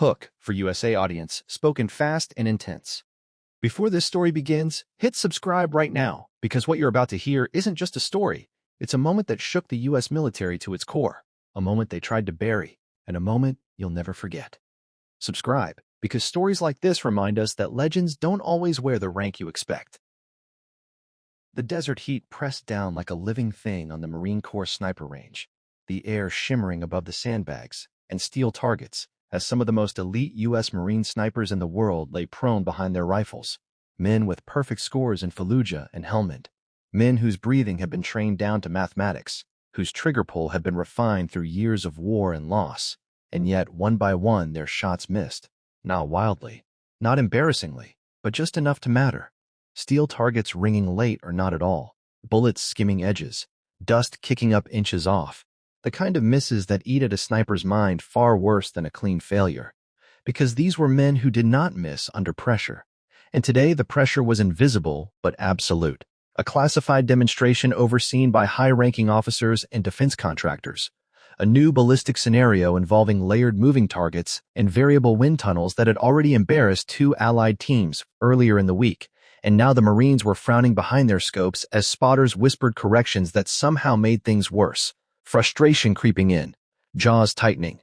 Hook for USA audience, spoken fast and intense. Before this story begins, hit subscribe right now, because what you're about to hear isn't just a story. It's a moment that shook the US military to its core, a moment they tried to bury, and a moment you'll never forget. Subscribe, because stories like this remind us that legends don't always wear the rank you expect. The desert heat pressed down like a living thing on the Marine Corps sniper range, the air shimmering above the sandbags and steel targets as some of the most elite U.S. Marine snipers in the world lay prone behind their rifles. Men with perfect scores in Fallujah and Helmand. Men whose breathing had been trained down to mathematics, whose trigger pull had been refined through years of war and loss. And yet, one by one, their shots missed. Not wildly, not embarrassingly, but just enough to matter. Steel targets ringing late or not at all. Bullets skimming edges. Dust kicking up inches off. The kind of misses that eat at a sniper's mind far worse than a clean failure. Because these were men who did not miss under pressure. And today the pressure was invisible but absolute. A classified demonstration overseen by high-ranking officers and defense contractors. A new ballistic scenario involving layered moving targets and variable wind tunnels that had already embarrassed two allied teams earlier in the week. And now the Marines were frowning behind their scopes as spotters whispered corrections that somehow made things worse. Frustration creeping in, jaws tightening.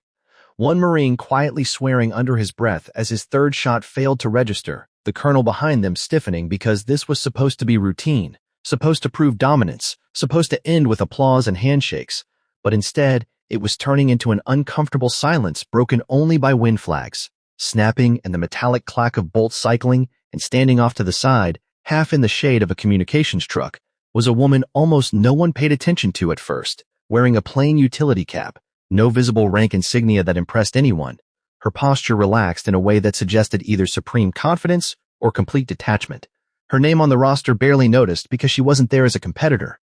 One Marine quietly swearing under his breath as his third shot failed to register, the colonel behind them stiffening because this was supposed to be routine, supposed to prove dominance, supposed to end with applause and handshakes. But instead, it was turning into an uncomfortable silence broken only by wind flags, snapping and the metallic clack of bolts cycling, and standing off to the side, half in the shade of a communications truck, was a woman almost no one paid attention to at first. Wearing a plain utility cap, no visible rank insignia that impressed anyone, her posture relaxed in a way that suggested either supreme confidence or complete detachment. Her name on the roster barely noticed because she wasn't there as a competitor.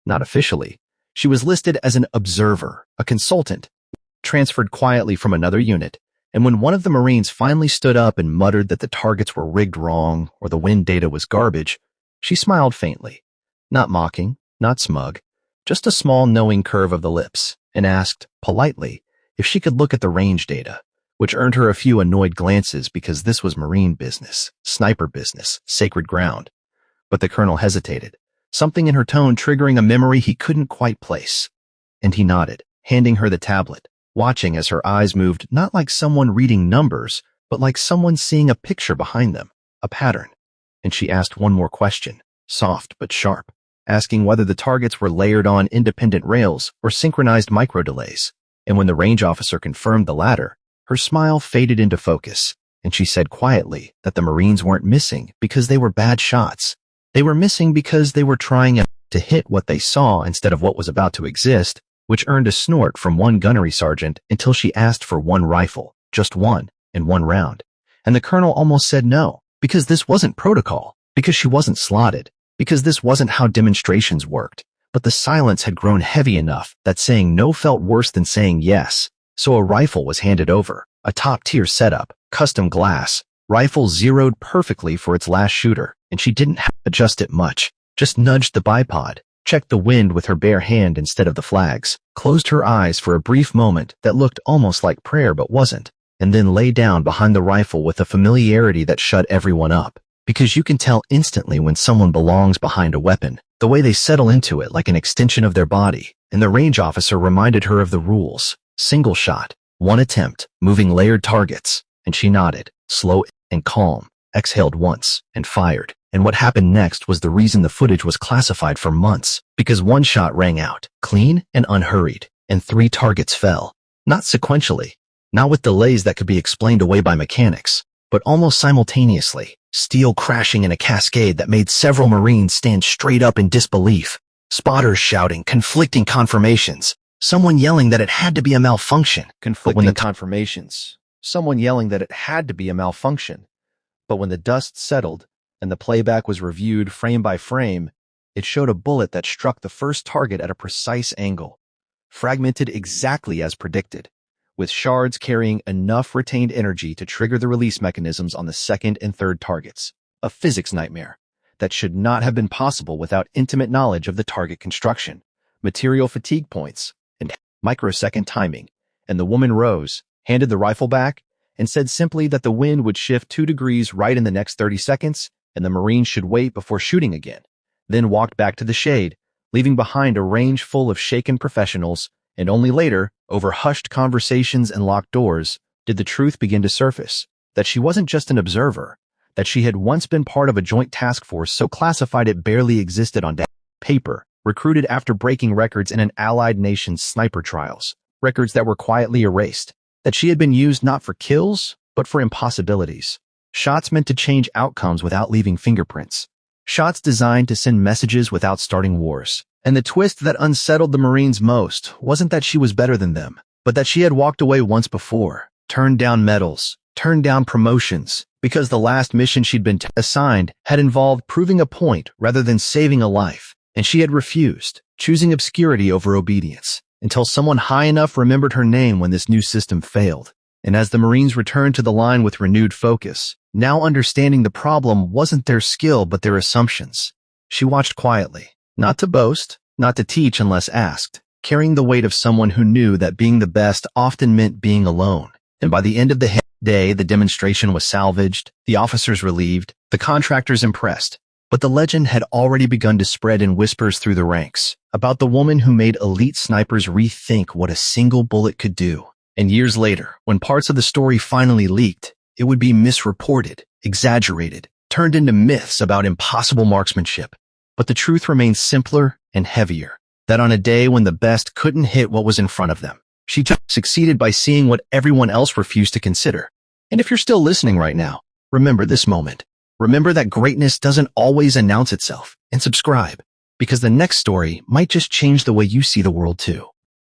Not officially. She was listed as an observer, a consultant, transferred quietly from another unit, and when one of the Marines finally stood up and muttered that the targets were rigged wrong or the wind data was garbage, she smiled faintly. Not mocking, not smug. Just a small knowing curve of the lips, and asked, politely, if she could look at the range data, which earned her a few annoyed glances because this was Marine business, sniper business, sacred ground. But the colonel hesitated, something in her tone triggering a memory he couldn't quite place. And he nodded, handing her the tablet, watching as her eyes moved not like someone reading numbers, but like someone seeing a picture behind them, a pattern. And she asked one more question, soft but sharp, asking whether the targets were layered on independent rails or synchronized micro-delays. And when the range officer confirmed the latter, her smile faded into focus, and she said quietly that the Marines weren't missing because they were bad shots. They were missing because they were trying to hit what they saw instead of what was about to exist, which earned a snort from one gunnery sergeant until she asked for one rifle, just one, and one round. And the colonel almost said no, because this wasn't protocol, because she wasn't slotted, because this wasn't how demonstrations worked. But the silence had grown heavy enough that saying no felt worse than saying yes. So a rifle was handed over, a top-tier setup, custom glass, rifle zeroed perfectly for its last shooter, and she didn't have to adjust it much, just nudged the bipod, checked the wind with her bare hand instead of the flags, closed her eyes for a brief moment that looked almost like prayer but wasn't, and then lay down behind the rifle with a familiarity that shut everyone up. Because you can tell instantly when someone belongs behind a weapon, the way they settle into it like an extension of their body, and the range officer reminded her of the rules. Single shot, one attempt, moving layered targets, and she nodded, slow and calm, exhaled once, and fired. And what happened next was the reason the footage was classified for months, because one shot rang out, clean and unhurried, and 3 targets fell. Not sequentially, not with delays that could be explained away by mechanics, but almost simultaneously, steel crashing in a cascade that made several Marines stand straight up in disbelief. Spotters shouting, conflicting confirmations, someone yelling that it had to be a malfunction. Conflicting confirmations, someone yelling that it had to be a malfunction. But when the dust settled and the playback was reviewed frame by frame, it showed a bullet that struck the first target at a precise angle, fragmented exactly as predicted, with shards carrying enough retained energy to trigger the release mechanisms on the second and third targets. A physics nightmare that should not have been possible without intimate knowledge of the target construction, material fatigue points, and microsecond timing. And the woman rose, handed the rifle back, and said simply that the wind would shift 2 degrees right in the next 30 seconds and the Marines should wait before shooting again, then walked back to the shade, leaving behind a range full of shaken professionals, and only later, over hushed conversations and locked doors, did the truth begin to surface, that she wasn't just an observer, that she had once been part of a joint task force so classified it barely existed on paper, recruited after breaking records in an allied nation's sniper trials, records that were quietly erased, that she had been used not for kills, but for impossibilities. Shots meant to change outcomes without leaving fingerprints. Shots designed to send messages without starting wars. And the twist that unsettled the Marines most wasn't that she was better than them, but that she had walked away once before, turned down medals, turned down promotions, because the last mission she'd been assigned had involved proving a point rather than saving a life, and she had refused, choosing obscurity over obedience, until someone high enough remembered her name when this new system failed. And as the Marines returned to the line with renewed focus, now understanding the problem wasn't their skill but their assumptions, she watched quietly, not to boast, not to teach unless asked, carrying the weight of someone who knew that being the best often meant being alone. And by the end of the day, the demonstration was salvaged, the officers relieved, the contractors impressed. But the legend had already begun to spread in whispers through the ranks about the woman who made elite snipers rethink what a single bullet could do. And years later, when parts of the story finally leaked, it would be misreported, exaggerated, turned into myths about impossible marksmanship. But the truth remains simpler and heavier, that on a day when the best couldn't hit what was in front of them, she succeeded by seeing what everyone else refused to consider. And if you're still listening right now, remember this moment. Remember that greatness doesn't always announce itself, and subscribe, because the next story might just change the way you see the world too.